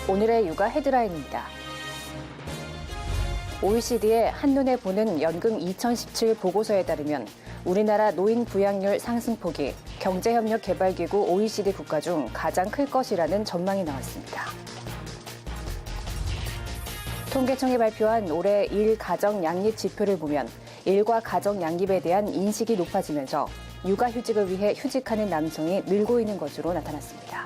오늘의 육아 헤드라인입니다. OECD의 한눈에 보는 연금 2017 보고서에 따르면 우리나라 노인 부양률 상승폭이 경제협력개발기구 OECD 국가 중 가장 클 것이라는 전망이 나왔습니다. 통계청이 발표한 올해 일가정 양립 지표를 보면 일과 가정 양립에 대한 인식이 높아지면서 육아휴직을 위해 휴직하는 남성이 늘고 있는 것으로 나타났습니다.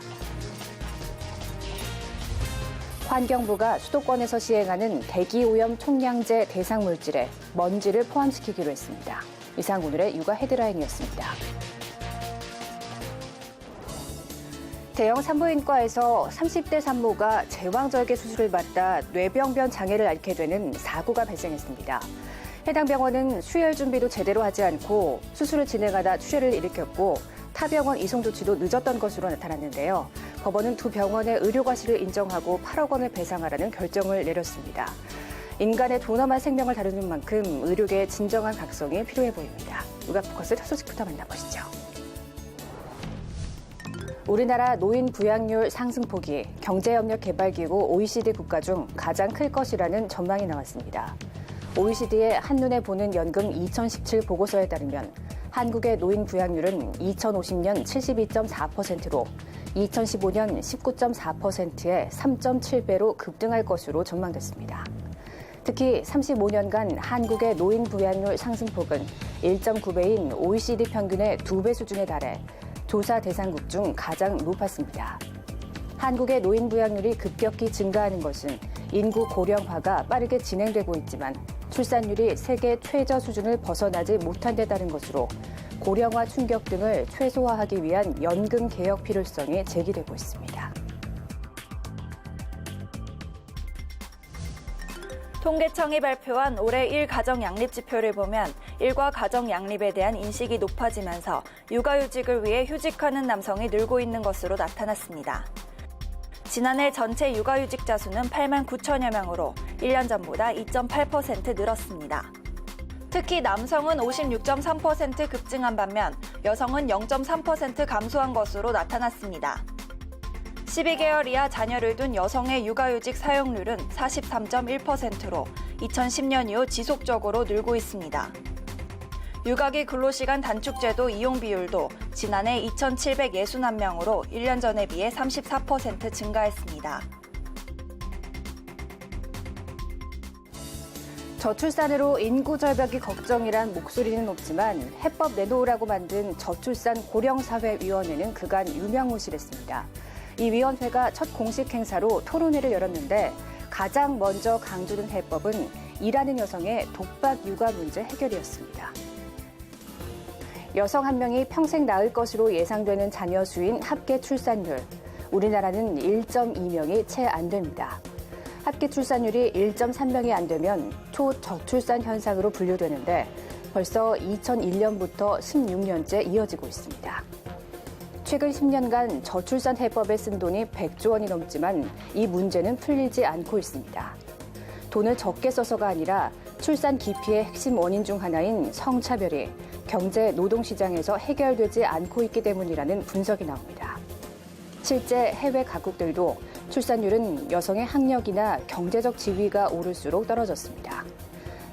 환경부가 수도권에서 시행하는 대기오염 총량제 대상 물질에 먼지를 포함시키기로 했습니다. 이상 오늘의 육아 헤드라인이었습니다. 대형 산부인과에서 30대 산모가 제왕절개 수술을 받다 뇌병변 장애를 앓게 되는 사고가 발생했습니다. 해당 병원은 수혈 준비도 제대로 하지 않고 수술을 진행하다 출혈을 일으켰고 타 병원 이송 조치도 늦었던 것으로 나타났는데요. 법원은 두 병원의 의료 과실을 인정하고 8억 원을 배상하라는 결정을 내렸습니다. 인간의 존엄한 생명을 다루는 만큼 의료계의 진정한 각성이 필요해 보입니다. 육아포커스 첫 소식부터 만나보시죠. 우리나라 노인 부양률 상승폭이 경제협력개발기구 OECD 국가 중 가장 클 것이라는 전망이 나왔습니다. OECD의 한눈에 보는 연금 2017 보고서에 따르면 한국의 노인 부양률은 2050년 72.4%로 2015년 19.4%의 3.7배로 급등할 것으로 전망됐습니다. 특히 35년간 한국의 노인 부양률 상승폭은 1.9배인 OECD 평균의 2배 수준에 달해 조사 대상국 중 가장 높았습니다. 한국의 노인 부양률이 급격히 증가하는 것은 인구 고령화가 빠르게 진행되고 있지만 출산율이 세계 최저 수준을 벗어나지 못한 데 따른 것으로 고령화 충격 등을 최소화하기 위한 연금 개혁 필요성이 제기되고 있습니다. 통계청이 발표한 올해 일가정 양립 지표를 보면 일과 가정 양립에 대한 인식이 높아지면서 육아휴직을 위해 휴직하는 남성이 늘고 있는 것으로 나타났습니다. 지난해 전체 육아휴직자 수는 8만 9천여 명으로 1년 전보다 2.8% 늘었습니다. 특히 남성은 56.3% 급증한 반면 여성은 0.3% 감소한 것으로 나타났습니다. 12개월 이하 자녀를 둔 여성의 육아휴직 사용률은 43.1%로 2010년 이후 지속적으로 늘고 있습니다. 육아기 근로시간 단축제도 이용 비율도 지난해 2,761명으로 1년 전에 비해 34% 증가했습니다. 저출산으로 인구 절벽이 걱정이란 목소리는 높지만 해법 내놓으라고 만든 저출산 고령사회위원회는 그간 유명무실했습니다. 이 위원회가 첫 공식 행사로 토론회를 열었는데 가장 먼저 강조된 해법은 일하는 여성의 독박 육아 문제 해결이었습니다. 여성 한 명이 평생 낳을 것으로 예상되는 자녀 수인 합계 출산율. 우리나라는 1.2명이 채 안 됩니다. 합계 출산율이 1.3명이 안 되면 초저출산 현상으로 분류되는데 벌써 2001년부터 16년째 이어지고 있습니다. 최근 10년간 저출산 해법에 쓴 돈이 100조 원이 넘지만 이 문제는 풀리지 않고 있습니다. 돈을 적게 써서가 아니라 출산 기피의 핵심 원인 중 하나인 성차별이 경제 노동시장에서 해결되지 않고 있기 때문이라는 분석이 나옵니다. 실제 해외 각국들도 출산율은 여성의 학력이나 경제적 지위가 오를수록 떨어졌습니다.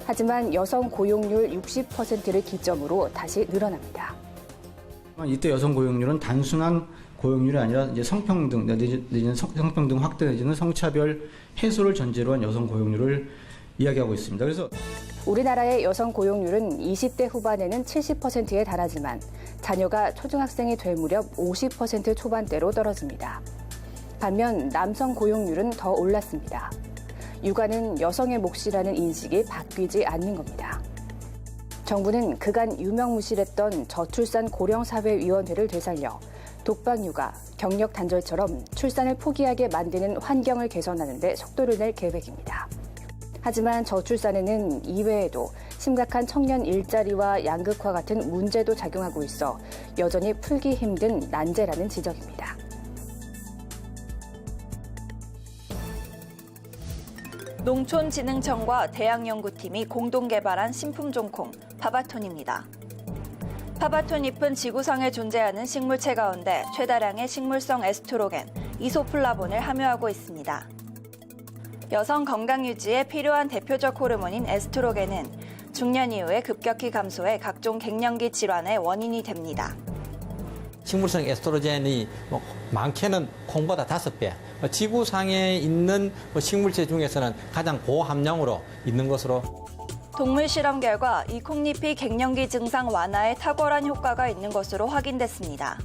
하지만 여성 고용률 60%를 기점으로 다시 늘어납니다. 이때 여성 고용률은 단순한 고용률이 아니라 이제 성평등 내지는 성평등 확대 내지는 성차별 해소를 전제로 한 여성 고용률을 이야기하고 있습니다. 그래서 우리나라의 여성 고용률은 20대 후반에는 70%에 달하지만 자녀가 초등학생이 될 무렵 50% 초반대로 떨어집니다. 반면 남성 고용률은 더 올랐습니다. 육아는 여성의 몫이라는 인식이 바뀌지 않는 겁니다. 정부는 그간 유명무실했던 저출산 고령사회위원회를 되살려 독박육아, 경력 단절처럼 출산을 포기하게 만드는 환경을 개선하는 데 속도를 낼 계획입니다. 하지만 저출산에는 이외에도 심각한 청년 일자리와 양극화 같은 문제도 작용하고 있어 여전히 풀기 힘든 난제라는 지적입니다. 농촌진흥청과 대학연구팀이 공동 개발한 신품 종콩 파바톤입니다. 파바톤 잎은 지구상에 존재하는 식물체 가운데 최다량의 식물성 에스트로겐, 이소플라본을 함유하고 있습니다. 여성 건강 유지에 필요한 대표적 호르몬인 에스트로겐은 중년 이후에 급격히 감소해 각종 갱년기 질환의 원인이 됩니다. 식물성 에스트로겐이 많게는 콩보다 5배, 지구상에 있는 식물체 중에서는 가장 고함량으로 있는 것으로. 동물 실험 결과 이 콩잎이 갱년기 증상 완화에 탁월한 효과가 있는 것으로 확인됐습니다.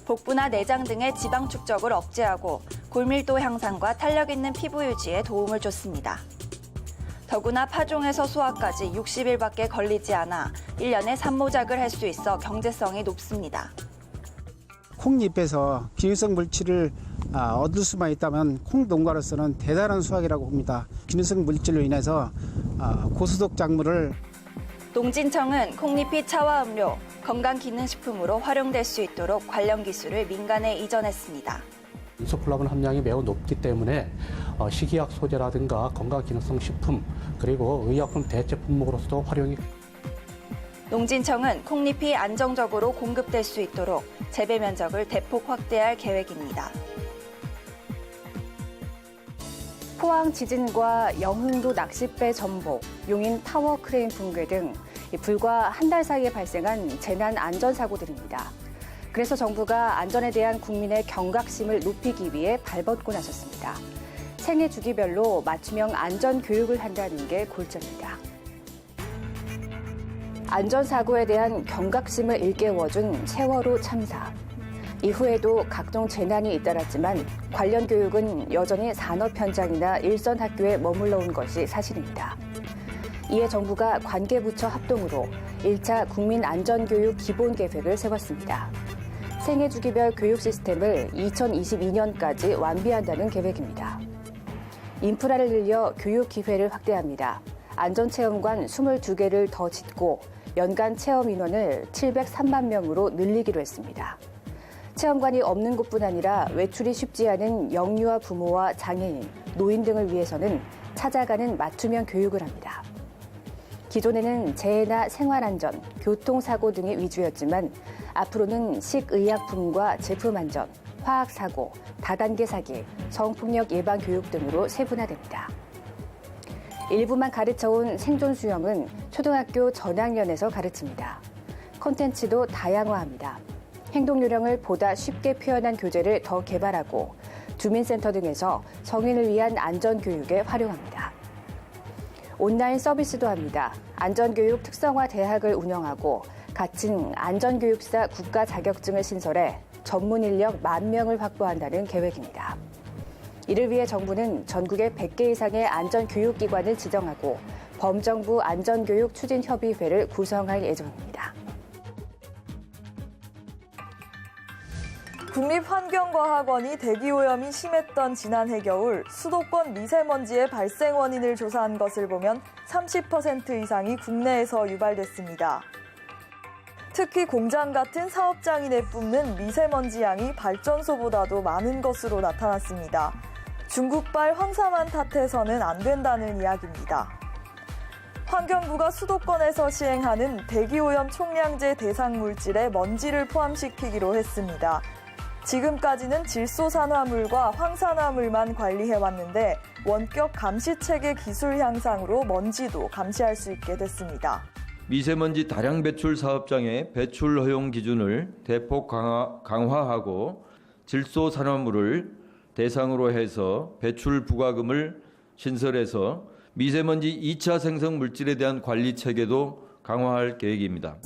복부나 내장 등의 지방 축적을 억제하고 골밀도 향상과 탄력 있는 피부 유지에 도움을 줬습니다. 더구나 파종에서 소화까지 60일밖에 걸리지 않아 1년에 산모작을 할 수 있어 경제성이 높습니다. 콩잎에서 기능성 물질을 얻을 수만 있다면 콩농가로서는 대단한 수확이라고 봅니다. 기능성 물질로 인해서 고소득 작물을 농진청은 콩잎이 차와 음료, 건강기능식품으로 활용될 수 있도록 관련 기술을 민간에 이전했습니다. 이소플라본 함량이 매우 높기 때문에 식이약 소재라든가 건강기능성 식품 그리고 의약품 대체 품목으로서도 활용이. 농진청은 콩잎이 안정적으로 공급될 수 있도록 재배 면적을 대폭 확대할 계획입니다. 포항 지진과 영흥도 낚싯배 전복, 용인 타워 크레인 붕괴 등 불과 한 달 사이에 발생한 재난 안전사고들입니다. 그래서 정부가 안전에 대한 국민의 경각심을 높이기 위해 발벗고 나섰습니다. 생애 주기별로 맞춤형 안전 교육을 한다는 게 골자입니다. 안전사고에 대한 경각심을 일깨워준 세월호 참사. 이후에도 각종 재난이 잇따랐지만 관련 교육은 여전히 산업 현장이나 일선 학교에 머물러 온 것이 사실입니다. 이에 정부가 관계부처 합동으로 1차 국민안전교육 기본계획을 세웠습니다. 생애주기별 교육 시스템을 2022년까지 완비한다는 계획입니다. 인프라를 늘려 교육 기회를 확대합니다. 안전체험관 22개를 더 짓고 연간 체험 인원을 703만 명으로 늘리기로 했습니다. 체험관이 없는 곳뿐 아니라 외출이 쉽지 않은 영유아 부모와 장애인, 노인 등을 위해서는 찾아가는 맞춤형 교육을 합니다. 기존에는 재해나 생활안전, 교통사고 등이 위주였지만 앞으로는 식의약품과 제품안전, 화학사고, 다단계 사기, 성폭력 예방 교육 등으로 세분화됩니다. 일부만 가르쳐온 생존 수영은 초등학교 전학년에서 가르칩니다. 콘텐츠도 다양화합니다. 행동 요령을 보다 쉽게 표현한 교재를 더 개발하고 주민센터 등에서 성인을 위한 안전교육에 활용합니다. 온라인 서비스도 합니다. 안전교육 특성화 대학을 운영하고 갖춘 안전교육사 국가 자격증을 신설해 전문 인력 10,000명을 확보한다는 계획입니다. 이를 위해 정부는 전국에 100개 이상의 안전교육기관을 지정하고 범정부 안전교육 추진협의회를 구성할 예정입니다. 국립환경과학원이 대기오염이 심했던 지난해 겨울 수도권 미세먼지의 발생 원인을 조사한 것을 보면 30% 이상이 국내에서 유발됐습니다. 특히 공장 같은 사업장이 내뿜는 미세먼지 양이 발전소보다도 많은 것으로 나타났습니다. 중국발 황사만 탓해서는 안 된다는 이야기입니다. 환경부가 수도권에서 시행하는 대기오염 총량제 대상 물질에 먼지를 포함시키기로 했습니다. 지금까지는 질소산화물과 황산화물만 관리해왔는데 원격 감시체계 기술 향상으로 먼지도 감시할 수 있게 됐습니다. 미세먼지 다량 배출 사업장의 배출 허용 기준을 대폭 강화하고 질소산화물을 대상으로 해서 배출 부과금을 신설해서 미세먼지 2차 생성 물질에 대한 관리 체계도 강화할 계획입니다.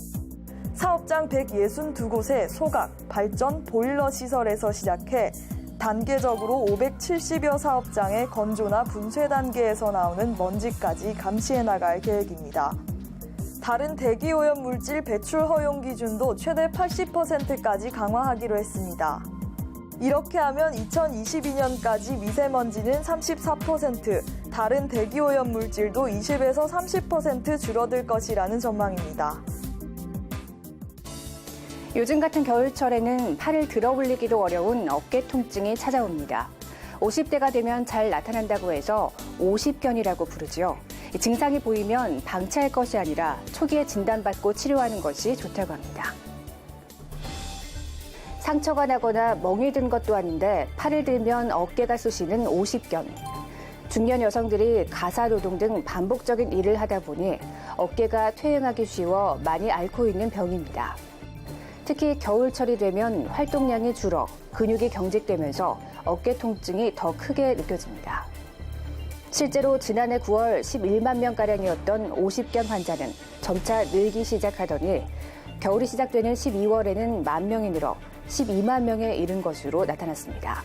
사업장 162곳의 소각, 발전, 보일러 시설에서 시작해 단계적으로 570여 사업장의 건조나 분쇄 단계에서 나오는 먼지까지 감시해 나갈 계획입니다. 다른 대기오염 물질 배출 허용 기준도 최대 80%까지 강화하기로 했습니다. 이렇게 하면 2022년까지 미세먼지는 34%, 다른 대기오염 물질도 20에서 30% 줄어들 것이라는 전망입니다. 요즘 같은 겨울철에는 팔을 들어 올리기도 어려운 어깨 통증이 찾아옵니다. 50대가 되면 잘 나타난다고 해서 50견이라고 부르죠. 증상이 보이면 방치할 것이 아니라 초기에 진단받고 치료하는 것이 좋다고 합니다. 상처가 나거나 멍이 든 것도 아닌데 팔을 들면 어깨가 쑤시는 50견. 중년 여성들이 가사노동 등 반복적인 일을 하다 보니 어깨가 퇴행하기 쉬워 많이 앓고 있는 병입니다. 특히 겨울철이 되면 활동량이 줄어 근육이 경직되면서 어깨 통증이 더 크게 느껴집니다. 실제로 지난해 9월 11만 명가량이었던 50견 환자는 점차 늘기 시작하더니 겨울이 시작되는 12월에는 1만 명이 늘어 12만 명에 이른 것으로 나타났습니다.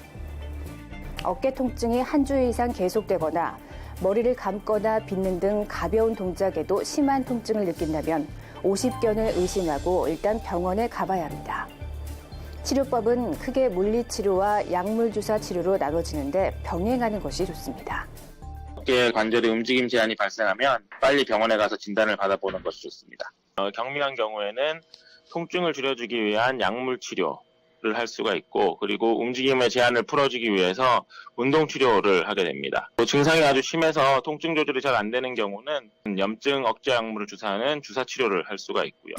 어깨 통증이 한 주일 이상 계속되거나 머리를 감거나 빗는 등 가벼운 동작에도 심한 통증을 느낀다면 50견을 의심하고 일단 병원에 가봐야 합니다. 치료법은 크게 물리치료와 약물주사 치료로 나눠지는데 병행하는 것이 좋습니다. 어깨 관절의 움직임 제한이 발생하면 빨리 병원에 가서 진단을 받아보는 것이 좋습니다. 경미한 경우에는 통증을 줄여주기 위한 약물 치료를 할 수가 있고, 그리고 움직임의 제한을 풀어주기 위해서 운동 치료를 하게 됩니다. 증상이 아주 심해서 통증 조절이 잘 안 되는 경우는 염증 억제 약물을 주사하는 주사 치료를 할 수가 있고요.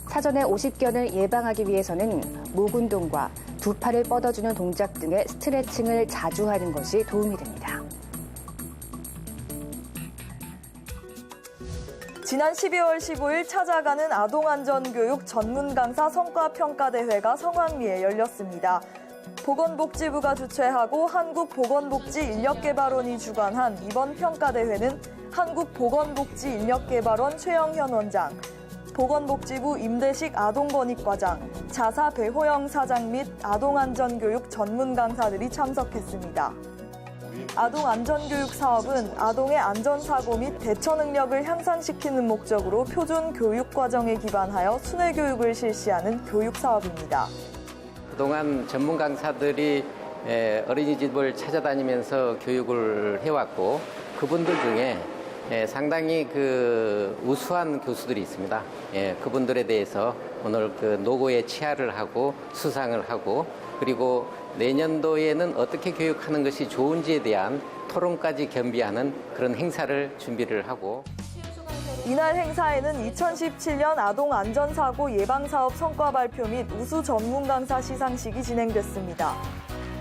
사전에 50견을 예방하기 위해서는 목 운동과 두 팔을 뻗어주는 동작 등의 스트레칭을 자주 하는 것이 도움이 됩니다. 지난 12월 15일 찾아가는 아동안전교육 전문강사 성과평가대회가 성황리에 열렸습니다. 보건복지부가 주최하고 한국보건복지인력개발원이 주관한 이번 평가대회는 한국보건복지인력개발원 최영현 원장, 보건복지부 임대식 아동권익과장, 자사 배호영 사장 및 아동안전교육 전문강사들이 참석했습니다. 아동안전교육 사업은 아동의 안전사고 및 대처 능력을 향상시키는 목적으로 표준 교육과정에 기반하여 순회교육을 실시하는 교육사업입니다. 그동안 전문 강사들이 어린이집을 찾아다니면서 교육을 해왔고, 그분들 중에 상당히 우수한 교수들이 있습니다. 그분들에 대해서 오늘 노고에 치하를 하고 수상을 하고, 그리고 내년도에는 어떻게 교육하는 것이 좋은지에 대한 토론까지 겸비하는 그런 행사를 준비를 하고, 이날 행사에는 2017년 아동안전사고 예방사업 성과 발표 및 우수 전문 강사 시상식이 진행됐습니다.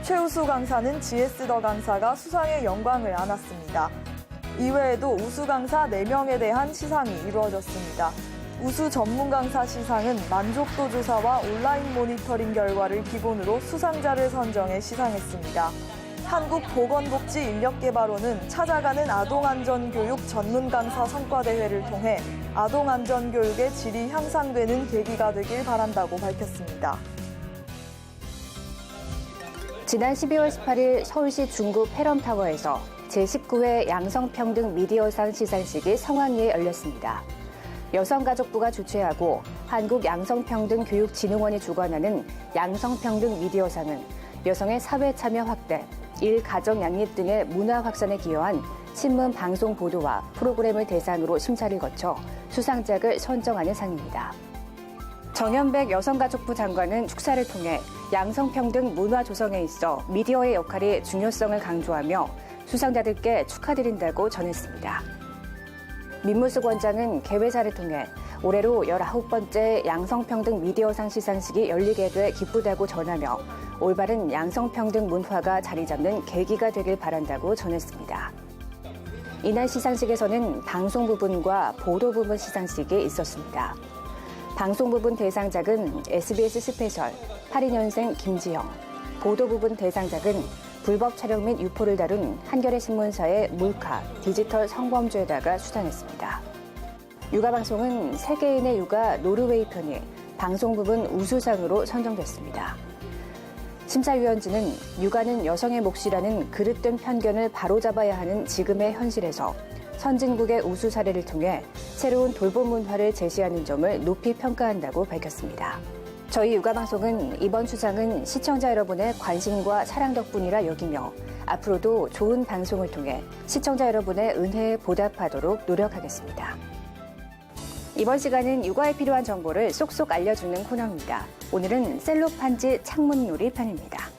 최우수 강사는 GS 더 강사가 수상의 영광을 안았습니다. 이외에도 우수 강사 4명에 대한 시상이 이루어졌습니다. 우수 전문 강사 시상은 만족도 조사와 온라인 모니터링 결과를 기본으로 수상자를 선정해 시상했습니다. 한국보건복지인력개발원은 찾아가는 아동안전교육 전문 강사 성과대회를 통해 아동안전교육의 질이 향상되는 계기가 되길 바란다고 밝혔습니다. 지난 12월 18일 서울시 중구 패럼타워에서 제19회 양성평등 미디어상 시상식이 성황리에 열렸습니다. 여성가족부가 주최하고 한국양성평등교육진흥원이 주관하는 양성평등 미디어상은 여성의 사회 참여 확대, 일가정 양립 등의 문화 확산에 기여한 신문 방송 보도와 프로그램을 대상으로 심사를 거쳐 수상작을 선정하는 상입니다. 정현백 여성가족부 장관은 축사를 통해 양성평등 문화 조성에 있어 미디어의 역할이 중요성을 강조하며 수상자들께 축하드린다고 전했습니다. 민무숙 원장은 개회사를 통해 올해로 19번째 양성평등 미디어상 시상식이 열리게 돼 기쁘다고 전하며 올바른 양성평등 문화가 자리 잡는 계기가 되길 바란다고 전했습니다. 이날 시상식에서는 방송 부분과 보도 부분 시상식이 있었습니다. 방송 부분 대상작은 SBS 스페셜, 82년생 김지영, 보도 부분 대상작은 불법 촬영 및 유포를 다룬 한겨레 신문사의 몰카, 디지털 성범죄다가 수상했습니다. 육아방송은 세계인의 육아 노르웨이 편이 방송 부분 우수상으로 선정됐습니다. 심사위원진은 육아는 여성의 몫이라는 그릇된 편견을 바로잡아야 하는 지금의 현실에서 선진국의 우수 사례를 통해 새로운 돌봄 문화를 제시하는 점을 높이 평가한다고 밝혔습니다. 저희 육아방송은 이번 수상은 시청자 여러분의 관심과 사랑 덕분이라 여기며 앞으로도 좋은 방송을 통해 시청자 여러분의 은혜에 보답하도록 노력하겠습니다. 이번 시간은 육아에 필요한 정보를 쏙쏙 알려주는 코너입니다. 오늘은 셀로판지 창문놀이 편입니다.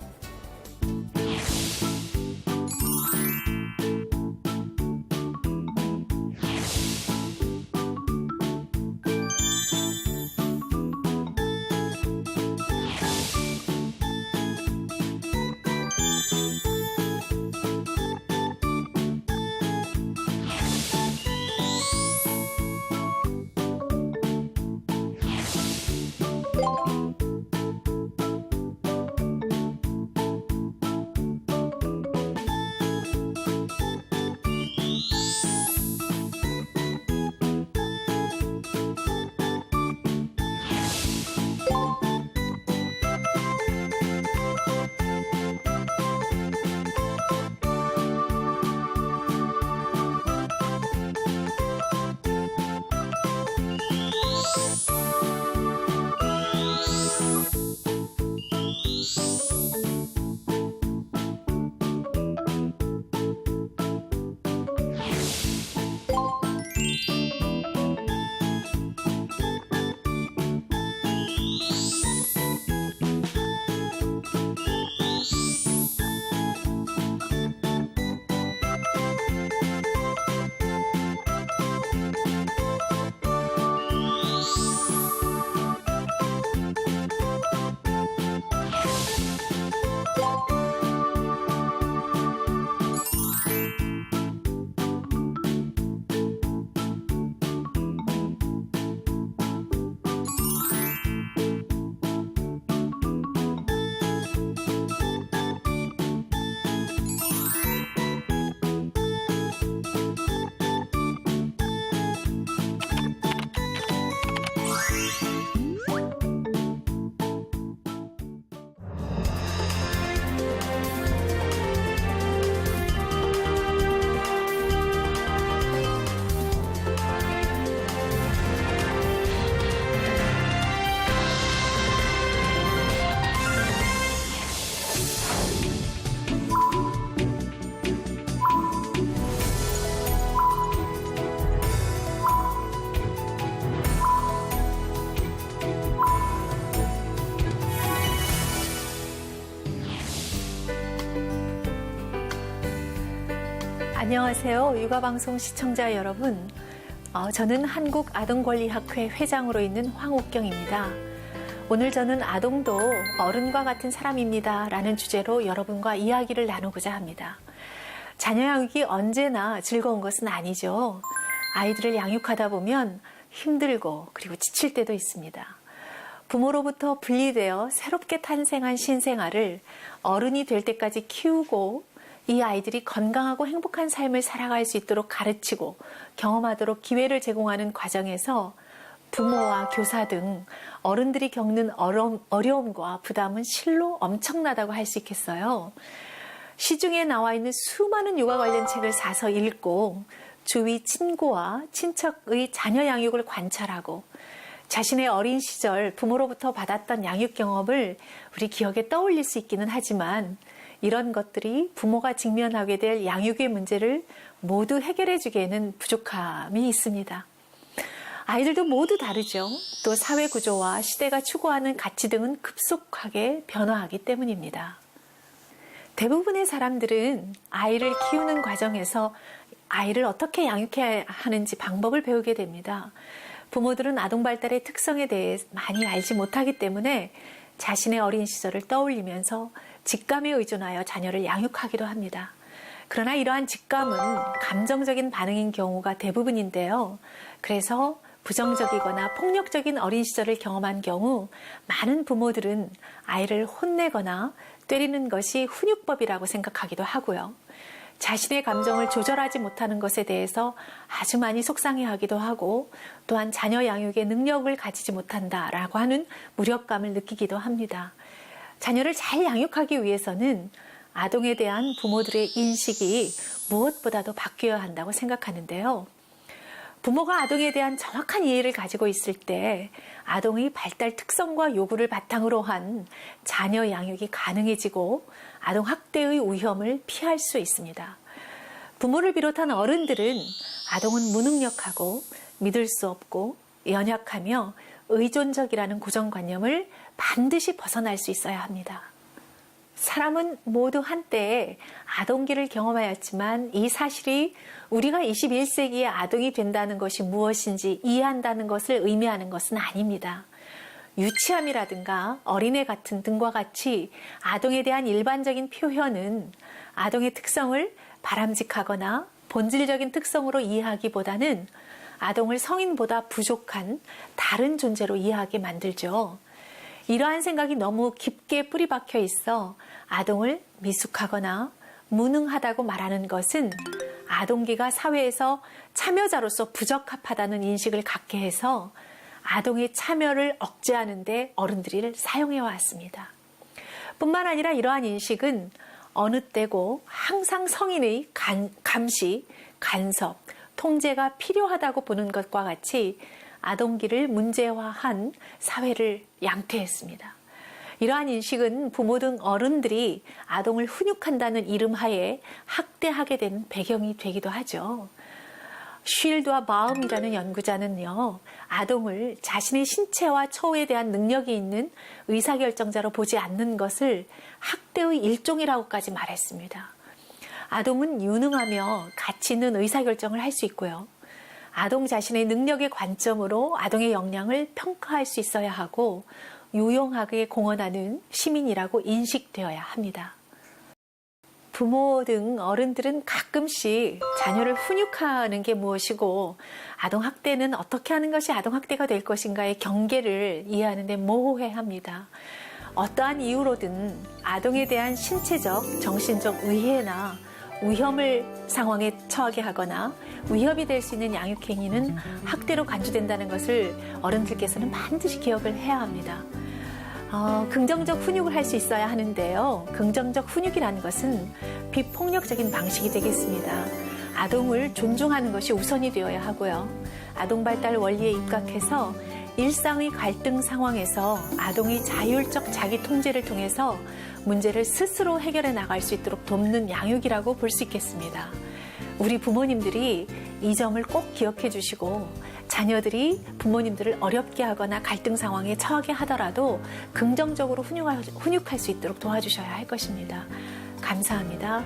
안녕하세요. 육아방송 시청자 여러분. 저는 한국아동권리학회 회장으로 있는 황옥경입니다. 오늘 저는 아동도 어른과 같은 사람입니다 라는 주제로 여러분과 이야기를 나누고자 합니다. 자녀 양육이 언제나 즐거운 것은 아니죠. 아이들을 양육하다 보면 힘들고 그리고 지칠 때도 있습니다. 부모로부터 분리되어 새롭게 탄생한 신생아를 어른이 될 때까지 키우고 이 아이들이 건강하고 행복한 삶을 살아갈 수 있도록 가르치고 경험하도록 기회를 제공하는 과정에서 부모와 교사 등 어른들이 겪는 어려움과 부담은 실로 엄청나다고 할 수 있겠어요. 시중에 나와 있는 수많은 육아 관련 책을 사서 읽고 주위 친구와 친척의 자녀 양육을 관찰하고 자신의 어린 시절 부모로부터 받았던 양육 경험을 우리 기억에 떠올릴 수 있기는 하지만 이런 것들이 부모가 직면하게 될 양육의 문제를 모두 해결해 주기에는 부족함이 있습니다. 아이들도 모두 다르죠. 또 사회 구조와 시대가 추구하는 가치 등은 급속하게 변화하기 때문입니다. 대부분의 사람들은 아이를 키우는 과정에서 아이를 어떻게 양육해야 하는지 방법을 배우게 됩니다. 부모들은 아동 발달의 특성에 대해 많이 알지 못하기 때문에 자신의 어린 시절을 떠올리면서 직감에 의존하여 자녀를 양육하기도 합니다. 그러나 이러한 직감은 감정적인 반응인 경우가 대부분인데요. 그래서 부정적이거나 폭력적인 어린 시절을 경험한 경우 많은 부모들은 아이를 혼내거나 때리는 것이 훈육법이라고 생각하기도 하고요. 자신의 감정을 조절하지 못하는 것에 대해서 아주 많이 속상해하기도 하고 또한 자녀 양육의 능력을 가지지 못한다라고 하는 무력감을 느끼기도 합니다. 자녀를 잘 양육하기 위해서는 아동에 대한 부모들의 인식이 무엇보다도 바뀌어야 한다고 생각하는데요. 부모가 아동에 대한 정확한 이해를 가지고 있을 때 아동의 발달 특성과 요구를 바탕으로 한 자녀 양육이 가능해지고 아동 학대의 위험을 피할 수 있습니다. 부모를 비롯한 어른들은 아동은 무능력하고 믿을 수 없고 연약하며 의존적이라는 고정관념을 반드시 벗어날 수 있어야 합니다. 사람은 모두 한때에 아동기를 경험하였지만 이 사실이 우리가 21세기의 아동이 된다는 것이 무엇인지 이해한다는 것을 의미하는 것은 아닙니다. 유치함이라든가 어린애 같은 등과 같이 아동에 대한 일반적인 표현은 아동의 특성을 바람직하거나 본질적인 특성으로 이해하기보다는 아동을 성인보다 부족한 다른 존재로 이해하게 만들죠. 이러한 생각이 너무 깊게 뿌리 박혀 있어 아동을 미숙하거나 무능하다고 말하는 것은 아동기가 사회에서 참여자로서 부적합하다는 인식을 갖게 해서 아동의 참여를 억제하는 데 어른들이 사용해 왔습니다. 뿐만 아니라 이러한 인식은 어느 때고 항상 성인의 감시, 간섭, 통제가 필요하다고 보는 것과 같이 아동기를 문제화한 사회를 양태했습니다. 이러한 인식은 부모 등 어른들이 아동을 훈육한다는 이름하에 학대하게 된 배경이 되기도 하죠. 쉴드와 마음이라는 연구자는요, 아동을 자신의 신체와 처우에 대한 능력이 있는 의사결정자로 보지 않는 것을 학대의 일종이라고까지 말했습니다. 아동은 유능하며 가치 있는 의사결정을 할 수 있고요. 아동 자신의 능력의 관점으로 아동의 역량을 평가할 수 있어야 하고 유용하게 공헌하는 시민이라고 인식되어야 합니다. 부모 등 어른들은 가끔씩 자녀를 훈육하는 게 무엇이고 아동학대는 어떻게 하는 것이 아동학대가 될 것인가의 경계를 이해하는 데 모호해합니다. 어떠한 이유로든 아동에 대한 신체적, 정신적 의해나 위험을 상황에 처하게 하거나 위협이 될 수 있는 양육행위는 학대로 간주된다는 것을 어른들께서는 반드시 기억을 해야 합니다. 긍정적 훈육을 할 수 있어야 하는데요. 긍정적 훈육이라는 것은 비폭력적인 방식이 되겠습니다. 아동을 존중하는 것이 우선이 되어야 하고요. 아동 발달 원리에 입각해서 일상의 갈등 상황에서 아동이 자율적 자기 통제를 통해서 문제를 스스로 해결해 나갈 수 있도록 돕는 양육이라고 볼 수 있겠습니다. 우리 부모님들이 이 점을 꼭 기억해 주시고 자녀들이 부모님들을 어렵게 하거나 갈등 상황에 처하게 하더라도 긍정적으로 훈육할 수 있도록 도와주셔야 할 것입니다. 감사합니다.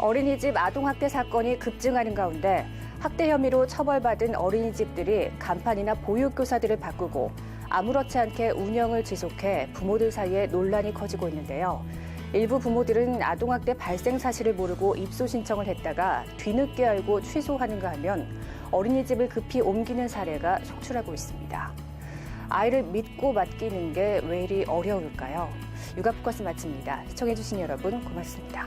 어린이집 아동학대 사건이 급증하는 가운데 학대 혐의로 처벌받은 어린이집들이 간판이나 보육교사들을 바꾸고 아무렇지 않게 운영을 지속해 부모들 사이에 논란이 커지고 있는데요. 일부 부모들은 아동학대 발생 사실을 모르고 입소 신청을 했다가 뒤늦게 알고 취소하는가 하면 어린이집을 급히 옮기는 사례가 속출하고 있습니다. 아이를 믿고 맡기는 게 왜 이리 어려울까요? 육아포커스 마칩니다. 시청해주신 여러분 고맙습니다.